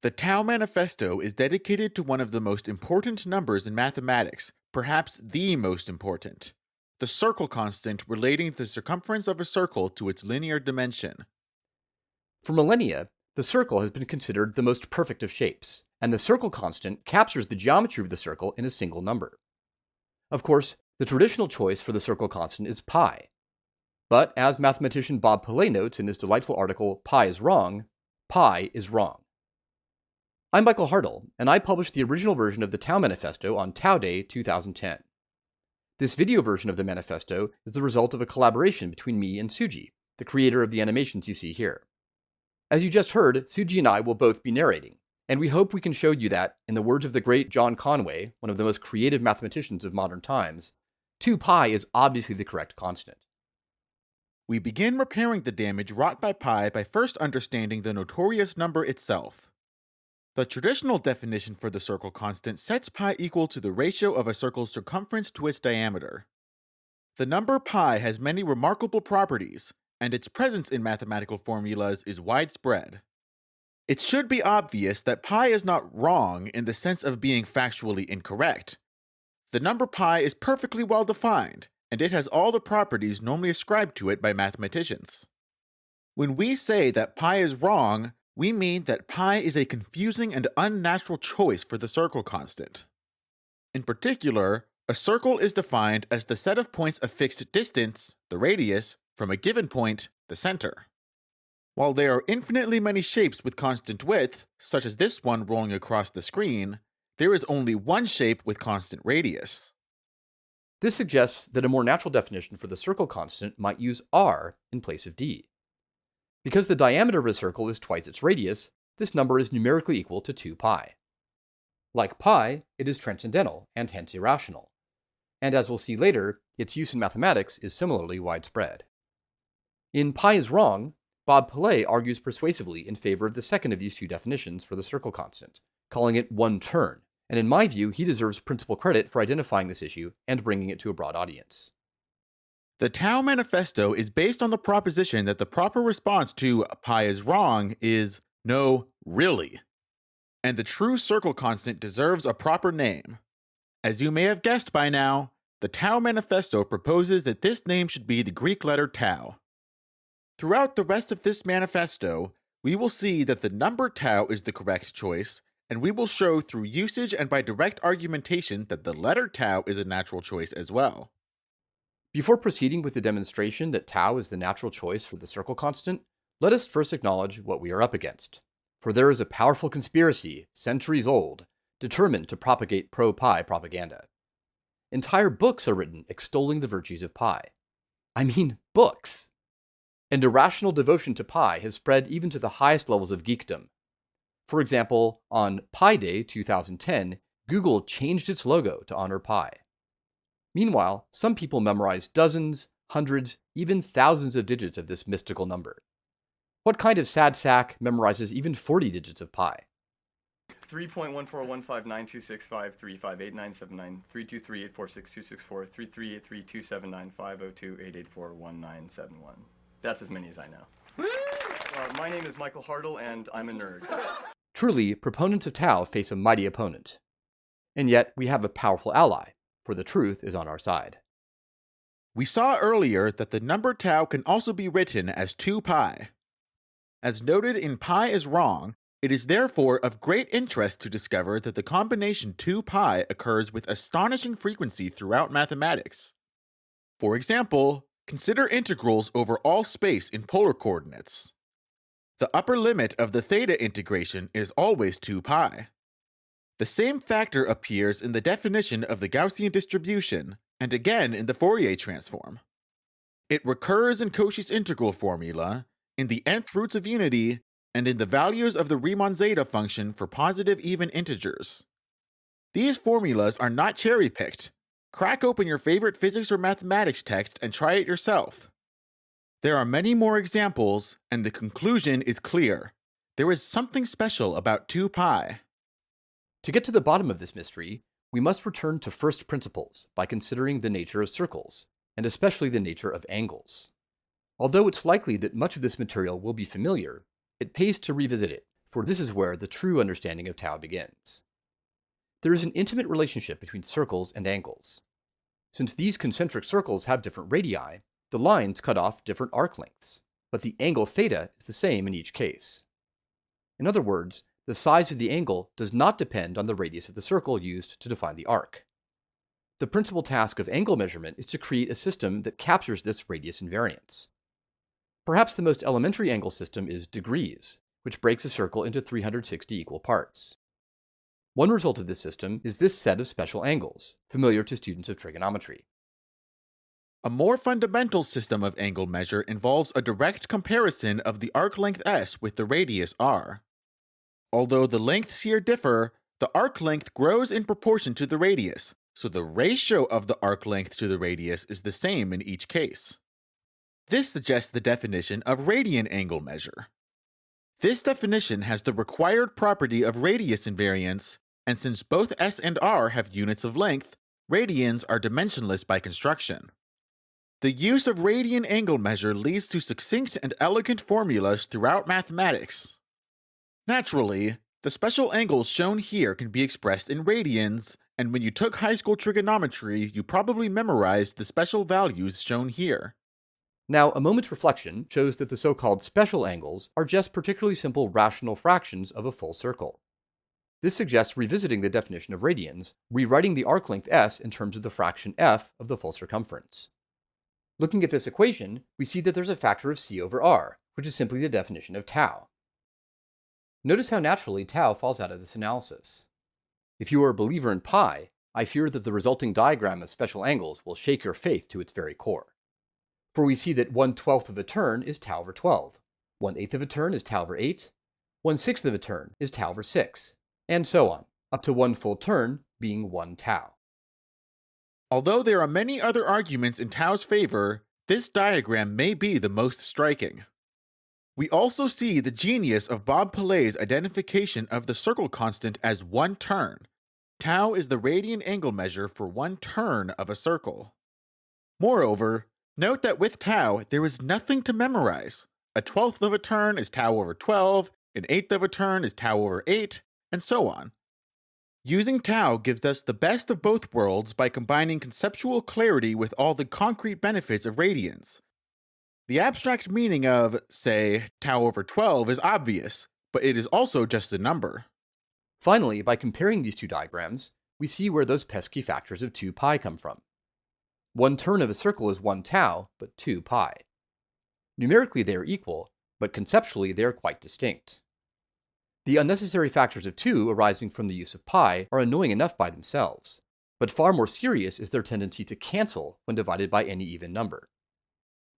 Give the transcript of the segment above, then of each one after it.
The Tau Manifesto is dedicated to one of the most important numbers in mathematics, perhaps the most important: the circle constant relating the circumference of a circle to its linear dimension. For millennia, the circle has been considered the most perfect of shapes, and the circle constant captures the geometry of the circle in a single number. Of course, the traditional choice for the circle constant is pi. But as mathematician Bob Pillay notes in his delightful article, Pi is Wrong, pi is wrong. I'm Michael Hartle, and I published the original version of the Tau Manifesto on Tau Day 2010. This video version of the manifesto is the result of a collaboration between me and Suji, the creator of the animations you see here. As you just heard, Suji and I will both be narrating, and we hope we can show you that, in the words of the great John Conway, one of the most creative mathematicians of modern times, 2 pi is obviously the correct constant. We begin repairing the damage wrought by pi by first understanding the notorious number itself. The traditional definition for the circle constant sets pi equal to the ratio of a circle's circumference to its diameter. The number pi has many remarkable properties, and its presence in mathematical formulas is widespread. It should be obvious that pi is not wrong in the sense of being factually incorrect. The number pi is perfectly well defined, and it has all the properties normally ascribed to it by mathematicians. When we say that pi is wrong, we mean that pi is a confusing and unnatural choice for the circle constant. In particular, a circle is defined as the set of points of fixed distance, the radius, from a given point, the center. While there are infinitely many shapes with constant width, such as this one rolling across the screen, there is only one shape with constant radius. This suggests that a more natural definition for the circle constant might use r in place of d. Because the diameter of a circle is twice its radius, this number is numerically equal to 2 pi. Like pi, it is transcendental and hence irrational. And as we'll see later, its use in mathematics is similarly widespread. In Pi is Wrong, Bob Pillay argues persuasively in favor of the second of these two definitions for the circle constant, calling it one turn, and in my view, he deserves principal credit for identifying this issue and bringing it to a broad audience. The Tau Manifesto is based on the proposition that the proper response to pi is wrong is no, really. And the true circle constant deserves a proper name. As you may have guessed by now, the Tau Manifesto proposes that this name should be the Greek letter tau. Throughout the rest of this manifesto, we will see that the number tau is the correct choice, and we will show through usage and by direct argumentation that the letter tau is a natural choice as well. Before proceeding with the demonstration that tau is the natural choice for the circle constant, let us first acknowledge what we are up against. For there is a powerful conspiracy, centuries old, determined to propagate pro-pi propaganda. Entire books are written extolling the virtues of pi. I mean, books! And irrational devotion to pi has spread even to the highest levels of geekdom. For example, on Pi Day 2010, Google changed its logo to honor pi. Meanwhile, some people memorize dozens, hundreds, even thousands of digits of this mystical number. What kind of sad sack memorizes even 40 digits of pi? 3.14159265358979323846264 33832795028841971. That's as many as I know. My name is Michael Hartle, and I'm a nerd. Truly, proponents of tau face a mighty opponent. And yet, we have a powerful ally, for the truth is on our side. We saw earlier that the number tau can also be written as 2 pi. As noted in Pi is Wrong, it is therefore of great interest to discover that the combination 2 pi occurs with astonishing frequency throughout mathematics. For example, consider integrals over all space in polar coordinates. The upper limit of the theta integration is always 2 pi. The same factor appears in the definition of the Gaussian distribution, and again in the Fourier transform. It recurs in Cauchy's integral formula, in the nth roots of unity, and in the values of the Riemann zeta function for positive even integers. These formulas are not cherry-picked. Crack open your favorite physics or mathematics text and try it yourself. There are many more examples, and the conclusion is clear. There is something special about 2 pi. To get to the bottom of this mystery, we must return to first principles by considering the nature of circles, and especially the nature of angles. Although it's likely that much of this material will be familiar, it pays to revisit it, for this is where the true understanding of tau begins. There is an intimate relationship between circles and angles. Since these concentric circles have different radii, the lines cut off different arc lengths, but the angle theta is the same in each case. In other words, the size of the angle does not depend on the radius of the circle used to define the arc. The principal task of angle measurement is to create a system that captures this radius invariance. Perhaps the most elementary angle system is degrees, which breaks a circle into 360 equal parts. One result of this system is this set of special angles, familiar to students of trigonometry. A more fundamental system of angle measure involves a direct comparison of the arc length s with the radius r. Although the lengths here differ, the arc length grows in proportion to the radius, so the ratio of the arc length to the radius is the same in each case. This suggests the definition of radian angle measure. This definition has the required property of radius invariance, and since both s and r have units of length, radians are dimensionless by construction. The use of radian angle measure leads to succinct and elegant formulas throughout mathematics. Naturally, the special angles shown here can be expressed in radians, and when you took high school trigonometry, you probably memorized the special values shown here. Now, a moment's reflection shows that the so-called special angles are just particularly simple rational fractions of a full circle. This suggests revisiting the definition of radians, rewriting the arc length s in terms of the fraction f of the full circumference. Looking at this equation, we see that there's a factor of c over r, which is simply the definition of tau. Notice how naturally tau falls out of this analysis. If you are a believer in pi, I fear that the resulting diagram of special angles will shake your faith to its very core. For we see that 1/12 of a turn is tau over 12, 1/8 of a turn is tau over 8, 1/6 of a turn is tau over 6, and so on, up to one full turn being 1 tau. Although there are many other arguments in tau's favor, this diagram may be the most striking. We also see the genius of Bob Palet's identification of the circle constant as 1 turn. Tau is the radian angle measure for 1 turn of a circle. Moreover, note that with tau, there is nothing to memorize. 1/12 of a turn is tau over 12, 1/8 of a turn is tau over 8, and so on. Using tau gives us the best of both worlds by combining conceptual clarity with all the concrete benefits of radians. The abstract meaning of, say, tau over 12 is obvious, but it is also just a number. Finally, by comparing these two diagrams, we see where those pesky factors of 2 pi come from. 1 turn of a circle is 1 tau, but 2 pi. Numerically they are equal, but conceptually they are quite distinct. The unnecessary factors of 2 arising from the use of pi are annoying enough by themselves, but far more serious is their tendency to cancel when divided by any even number.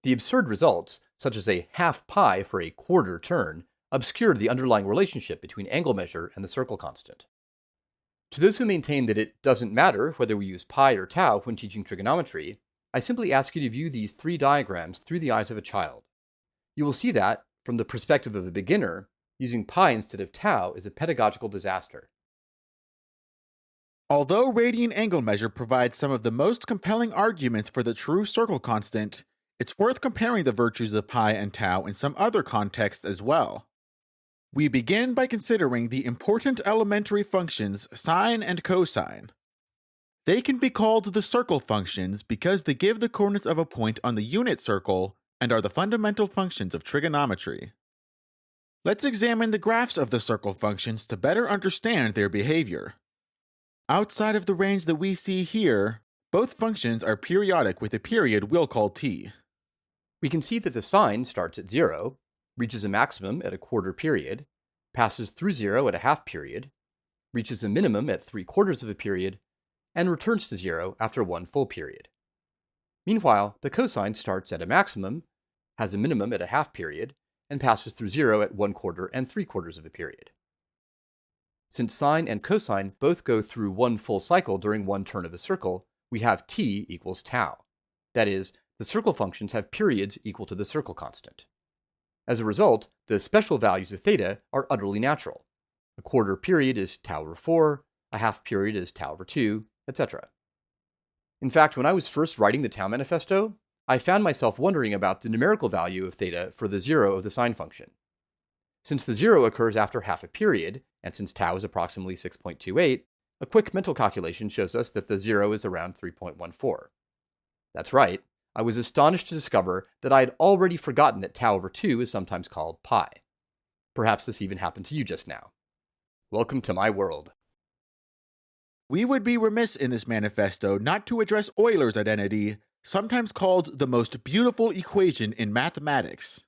The absurd results, such as a half pi for a quarter turn, obscured the underlying relationship between angle measure and the circle constant. To those who maintain that it doesn't matter whether we use pi or tau when teaching trigonometry, I simply ask you to view these 3 diagrams through the eyes of a child. You will see that, from the perspective of a beginner, using pi instead of tau is a pedagogical disaster. Although radian angle measure provides some of the most compelling arguments for the true circle constant, it's worth comparing the virtues of pi and tau in some other contexts as well. We begin by considering the important elementary functions sine and cosine. They can be called the circle functions because they give the coordinates of a point on the unit circle and are the fundamental functions of trigonometry. Let's examine the graphs of the circle functions to better understand their behavior. Outside of the range that we see here, both functions are periodic with a period we'll call t. We can see that the sine starts at 0, reaches a maximum at a quarter period, passes through 0 at a half period, reaches a minimum at 3/4 of a period, and returns to 0 after 1 full period. Meanwhile, the cosine starts at a maximum, has a minimum at a half period, and passes through 0 at 1/4 and 3/4 of a period. Since sine and cosine both go through 1 full cycle during 1 turn of a circle, we have t equals tau. That is, the circle functions have periods equal to the circle constant. As a result, the special values of theta are utterly natural. A quarter period is tau over 4, a half period is tau over 2, etc. In fact, when I was first writing the tau manifesto, I found myself wondering about the numerical value of theta for the 0 of the sine function. Since the 0 occurs after half a period, and since tau is approximately 6.28, a quick mental calculation shows us that the 0 is around 3.14. That's right, I was astonished to discover that I had already forgotten that tau over 2 is sometimes called pi. Perhaps this even happened to you just now. Welcome to my world. We would be remiss in this manifesto not to address Euler's identity, sometimes called the most beautiful equation in mathematics.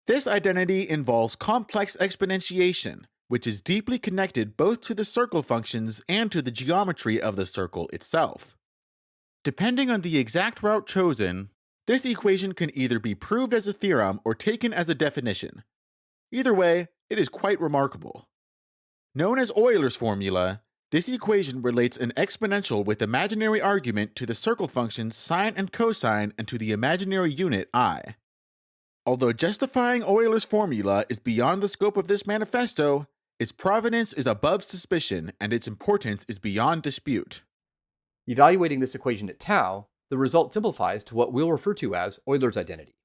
This identity involves complex exponentiation, which is deeply connected both to the circle functions and to the geometry of the circle itself. Depending on the exact route chosen, this equation can either be proved as a theorem or taken as a definition. Either way, it is quite remarkable. Known as Euler's formula, this equation relates an exponential with imaginary argument to the circle functions sine and cosine and to the imaginary unit I. Although justifying Euler's formula is beyond the scope of this manifesto, its provenance is above suspicion and its importance is beyond dispute. Evaluating this equation at tau, the result simplifies to what we'll refer to as Euler's identity.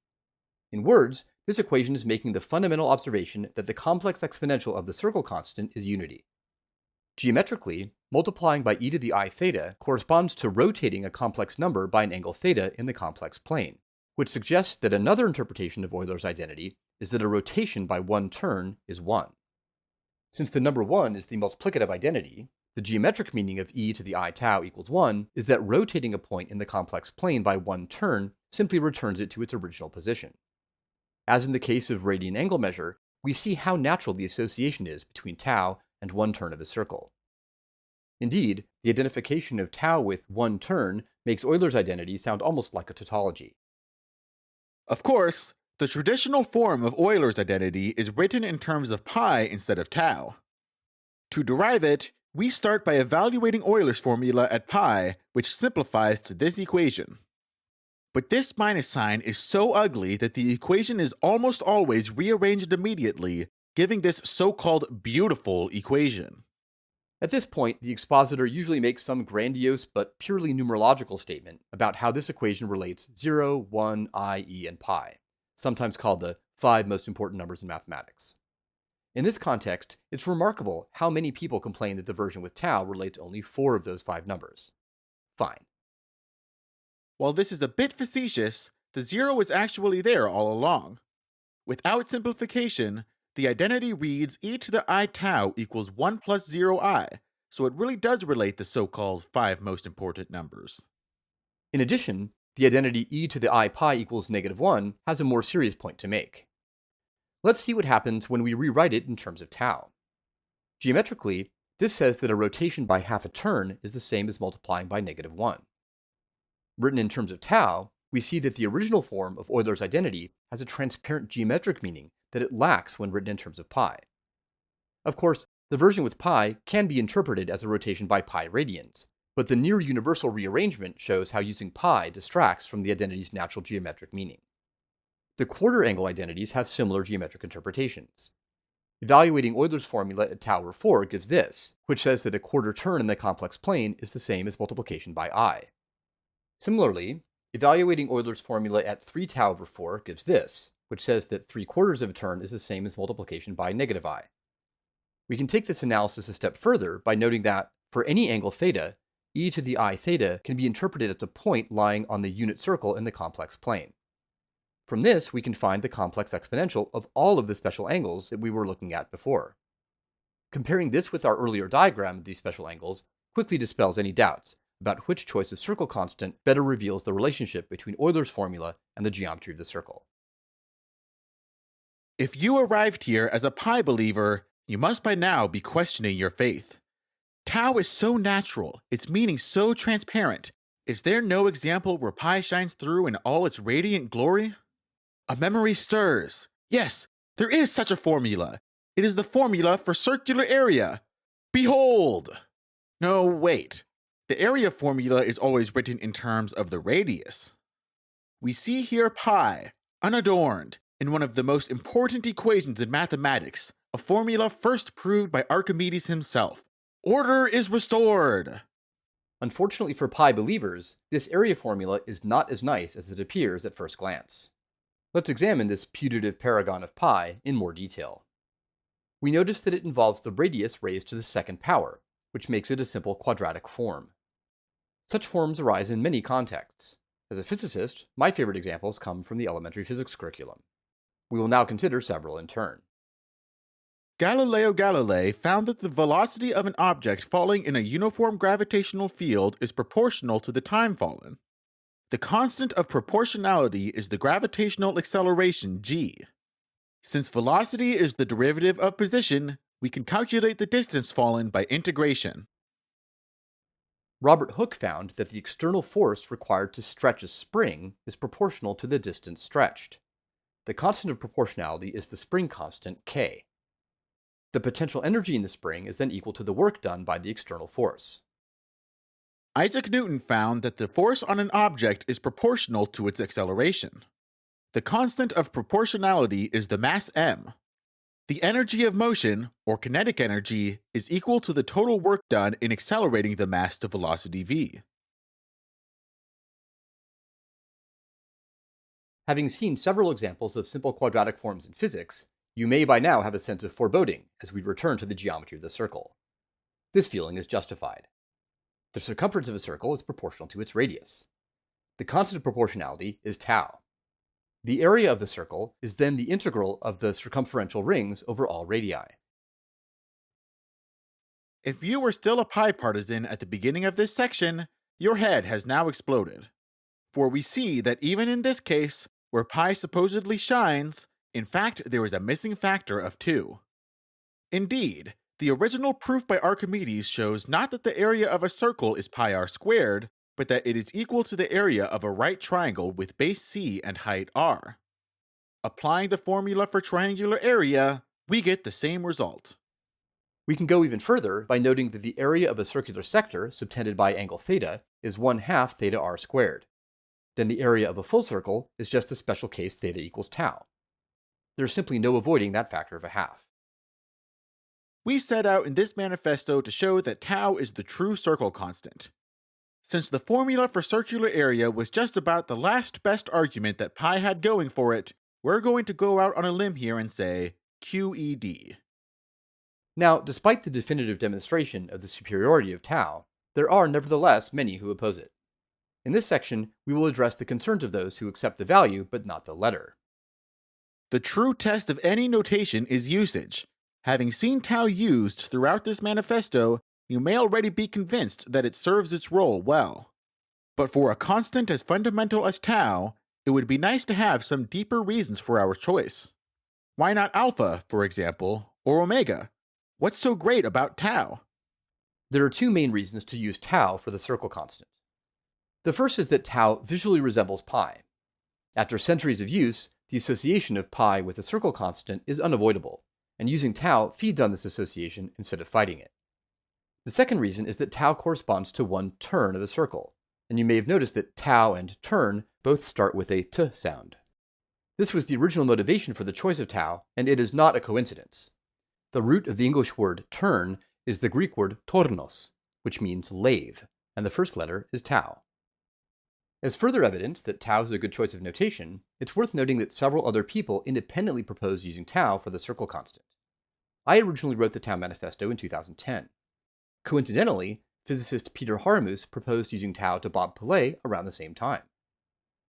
In words, this equation is making the fundamental observation that the complex exponential of the circle constant is unity. Geometrically, multiplying by e to the I theta corresponds to rotating a complex number by an angle theta in the complex plane, which suggests that another interpretation of Euler's identity is that a rotation by one turn is 1. Since the number 1 is the multiplicative identity, the geometric meaning of e to the I tau equals 1 is that rotating a point in the complex plane by one turn simply returns it to its original position. As in the case of radian angle measure, we see how natural the association is between tau and one turn of a circle. Indeed, the identification of tau with one turn makes Euler's identity sound almost like a tautology. Of course, the traditional form of Euler's identity is written in terms of pi instead of tau. To derive it, we start by evaluating Euler's formula at pi, which simplifies to this equation. But this minus sign is so ugly that the equation is almost always rearranged immediately, giving this so-called beautiful equation. At this point, the expositor usually makes some grandiose but purely numerological statement about how this equation relates 0, 1, I, e, and pi, sometimes called the 5 most important numbers in mathematics. In this context, it's remarkable how many people complain that the version with tau relates only 4 of those 5 numbers. Fine. While this is a bit facetious, the 0 is actually there all along. Without simplification, the identity reads e to the I tau equals 1 plus 0i, so it really does relate the so-called 5 most important numbers. In addition, the identity e to the I pi equals -1 has a more serious point to make. Let's see what happens when we rewrite it in terms of tau. Geometrically, this says that a rotation by half a turn is the same as multiplying by -1. Written in terms of tau, we see that the original form of Euler's identity has a transparent geometric meaning that it lacks when written in terms of pi. Of course, the version with pi can be interpreted as a rotation by pi radians, but the near universal rearrangement shows how using pi distracts from the identity's natural geometric meaning. The quarter angle identities have similar geometric interpretations. Evaluating Euler's formula at tau over 4 gives this, which says that a quarter turn in the complex plane is the same as multiplication by I. Similarly, evaluating Euler's formula at 3 tau over 4 gives this, which says that 3/4 of a turn is the same as multiplication by -I. We can take this analysis a step further by noting that, for any angle theta, e to the I theta can be interpreted as a point lying on the unit circle in the complex plane. From this, we can find the complex exponential of all of the special angles that we were looking at before. Comparing this with our earlier diagram of these special angles quickly dispels any doubts about which choice of circle constant better reveals the relationship between Euler's formula and the geometry of the circle. If you arrived here as a pi believer, you must by now be questioning your faith. Tau is so natural, its meaning so transparent. Is there no example where pi shines through in all its radiant glory? A memory stirs. Yes, there is such a formula. It is the formula for circular area. Behold! No, wait. The area formula is always written in terms of the radius. We see here pi, unadorned, in one of the most important equations in mathematics, a formula first proved by Archimedes himself. Order is restored! Unfortunately for pi believers, this area formula is not as nice as it appears at first glance. Let's examine this putative paragon of pi in more detail. we notice that it involves the radius raised to the second power, which makes it a simple quadratic form. Such forms arise in many contexts. As a physicist, my favorite examples come from the elementary physics curriculum. We will now consider several in turn. Galileo Galilei found that the velocity of an object falling in a uniform gravitational field is proportional to the time fallen. The constant of proportionality is the gravitational acceleration g. Since velocity is the derivative of position, we can calculate the distance fallen by integration. Robert Hooke found that the external force required to stretch a spring is proportional to the distance stretched. The constant of proportionality is the spring constant k. The potential energy in the spring is then equal to the work done by the external force. Isaac Newton found that the force on an object is proportional to its acceleration. The constant of proportionality is the mass m. The energy of motion, or kinetic energy, is equal to the total work done in accelerating the mass to velocity v. Having seen several examples of simple quadratic forms in physics, you may by now have a sense of foreboding as we return to the geometry of the circle. This feeling is justified. The circumference of a circle is proportional to its radius. The constant of proportionality is tau. The area of the circle is then the integral of the circumferential rings over all radii. If you were still a pi partisan at the beginning of this section, your head has now exploded. For we see that even in this case, where pi supposedly shines, in fact there is a missing factor of 2. Indeed, the original proof by Archimedes shows not that the area of a circle is pi r squared, but that it is equal to the area of a right triangle with base c and height r. Applying the formula for triangular area, we get the same result. We can go even further by noting that the area of a circular sector subtended by angle theta is 1/2 theta r squared. Then the area of a full circle is just the special case theta equals tau. There's simply no avoiding that factor of 1/2. We set out in this manifesto to show that tau is the true circle constant. Since the formula for circular area was just about the last best argument that pi had going for it, we're going to go out on a limb here and say QED. Now, despite the definitive demonstration of the superiority of tau, there are nevertheless many who oppose it. In this section, we will address the concerns of those who accept the value but not the letter. The true test of any notation is usage. Having seen tau used throughout this manifesto, you may already be convinced that it serves its role well. But for a constant as fundamental as tau, it would be nice to have some deeper reasons for our choice. Why not alpha, for example, or omega? What's so great about tau? There are two main reasons to use tau for the circle constant. The first is that tau visually resembles pi. After centuries of use, the association of pi with the circle constant is unavoidable, and using tau feeds on this association instead of fighting it. The second reason is that tau corresponds to one turn of a circle, and you may have noticed that tau and turn both start with a t sound. This was the original motivation for the choice of tau, and it is not a coincidence. The root of the English word turn is the Greek word tornos, which means lathe, and the first letter is tau. As further evidence that tau is a good choice of notation, it's worth noting that several other people independently proposed using tau for the circle constant. I originally wrote the Tau Manifesto in 2010. Coincidentally, physicist Peter Haramus proposed using tau to Bob Pillet around the same time.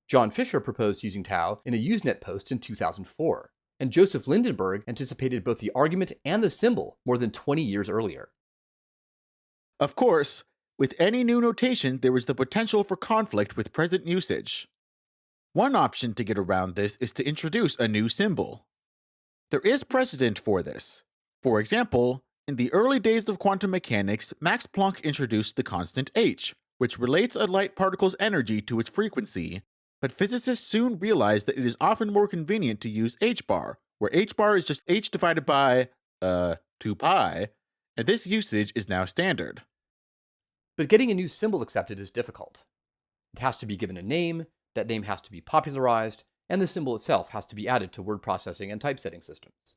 John Fisher proposed using tau in a Usenet post in 2004, and Joseph Lindenberg anticipated both the argument and the symbol more than 20 years earlier. Of course, with any new notation, there is the potential for conflict with present usage. One option to get around this is to introduce a new symbol. There is precedent for this. For example, in the early days of quantum mechanics, Max Planck introduced the constant h, which relates a light particle's energy to its frequency, but physicists soon realized that it is often more convenient to use h-bar, where h-bar is just h divided by, 2 pi, and this usage is now standard. But getting a new symbol accepted is difficult. It has to be given a name, that name has to be popularized, and the symbol itself has to be added to word processing and typesetting systems.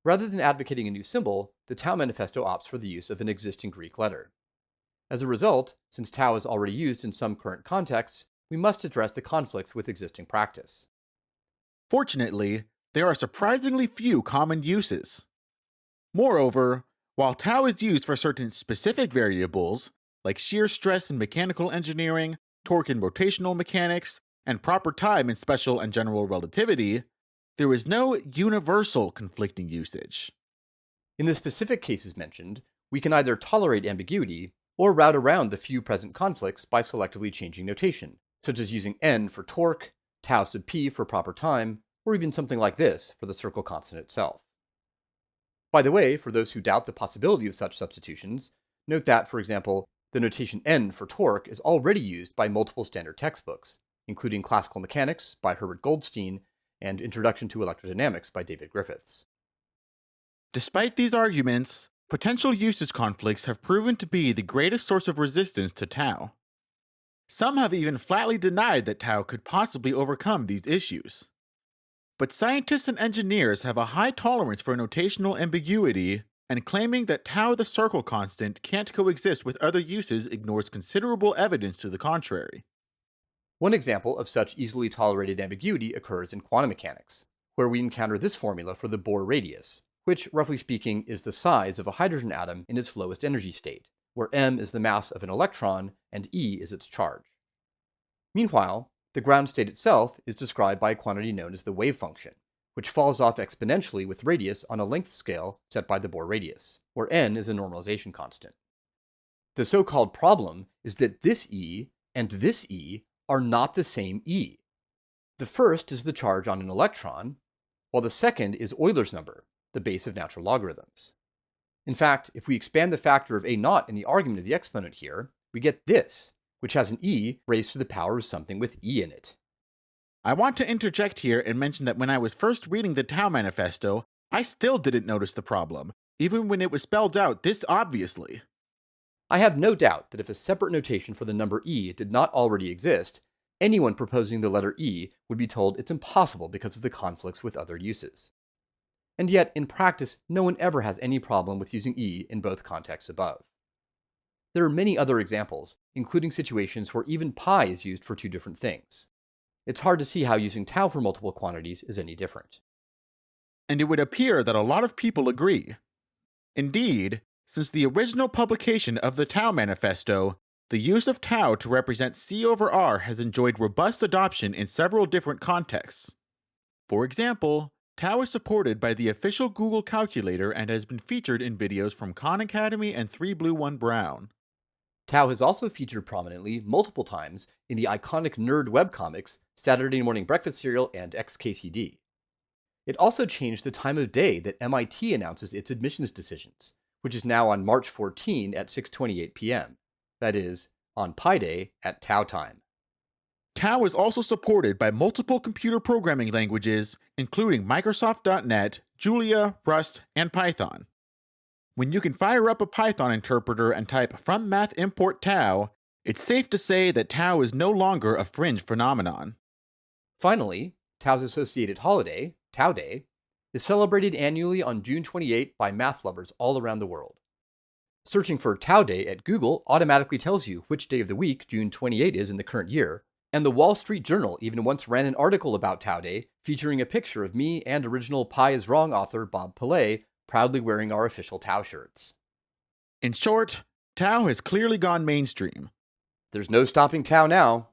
Rather than advocating a new symbol, the Tau Manifesto opts for the use of an existing Greek letter. As a result, since tau is already used in some current contexts, we must address the conflicts with existing practice. Fortunately, there are surprisingly few common uses. Moreover, while tau is used for certain specific variables, like shear stress in mechanical engineering, torque in rotational mechanics, and proper time in special and general relativity, there is no universal conflicting usage. In the specific cases mentioned, we can either tolerate ambiguity or route around the few present conflicts by selectively changing notation, such as using n for torque, tau sub p for proper time, or even something like this for the circle constant itself. By the way, for those who doubt the possibility of such substitutions, note that, for example, the notation n for torque is already used by multiple standard textbooks, including Classical Mechanics by Herbert Goldstein and Introduction to Electrodynamics by David Griffiths. Despite these arguments, potential usage conflicts have proven to be the greatest source of resistance to tau. Some have even flatly denied that tau could possibly overcome these issues. But scientists and engineers have a high tolerance for notational ambiguity, and claiming that tau the circle constant can't coexist with other uses ignores considerable evidence to the contrary. One example of such easily tolerated ambiguity occurs in quantum mechanics, where we encounter this formula for the Bohr radius, which, roughly speaking, is the size of a hydrogen atom in its lowest energy state, where m is the mass of an electron and E is its charge. Meanwhile, the ground state itself is described by a quantity known as the wave function, which falls off exponentially with radius on a length scale set by the Bohr radius, where n is a normalization constant. The so-called problem is that this E and this E are not the same E. The first is the charge on an electron, while the second is Euler's number, the base of natural logarithms. In fact, if we expand the factor of a0 in the argument of the exponent here, we get this, which has an e raised to the power of something with e in it. I want to interject here and mention that when I was first reading the Tau Manifesto, I still didn't notice the problem, even when it was spelled out this obviously. I have no doubt that if a separate notation for the number e did not already exist, anyone proposing the letter e would be told it's impossible because of the conflicts with other uses. And yet, in practice, no one ever has any problem with using e in both contexts above. There are many other examples, including situations where even pi is used for two different things. It's hard to see how using tau for multiple quantities is any different. And it would appear that a lot of people agree. Indeed, since the original publication of the Tau Manifesto, the use of tau to represent C over R has enjoyed robust adoption in several different contexts. For example, tau is supported by the official Google calculator and has been featured in videos from Khan Academy and 3Blue1 Brown. Tau has also featured prominently multiple times in the iconic nerd webcomics Saturday Morning Breakfast Cereal and XKCD. It also changed the time of day that MIT announces its admissions decisions, which is now on March 14 at 6:28 p.m. That is, on Pi Day at Tau time. Tau is also supported by multiple computer programming languages, including Microsoft.NET, Julia, Rust, and Python. When you can fire up a Python interpreter and type from math import tau, it's safe to say that tau is no longer a fringe phenomenon. Finally, Tau's associated holiday, Tau Day, is celebrated annually on June 28 by math lovers all around the world. Searching for Tau Day at Google automatically tells you which day of the week June 28 is in the current year, and the Wall Street Journal even once ran an article about Tau Day featuring a picture of me and original Pi is Wrong author Bob Pillay proudly wearing our official Tau shirts. In short, tau has clearly gone mainstream. There's no stopping Tau now.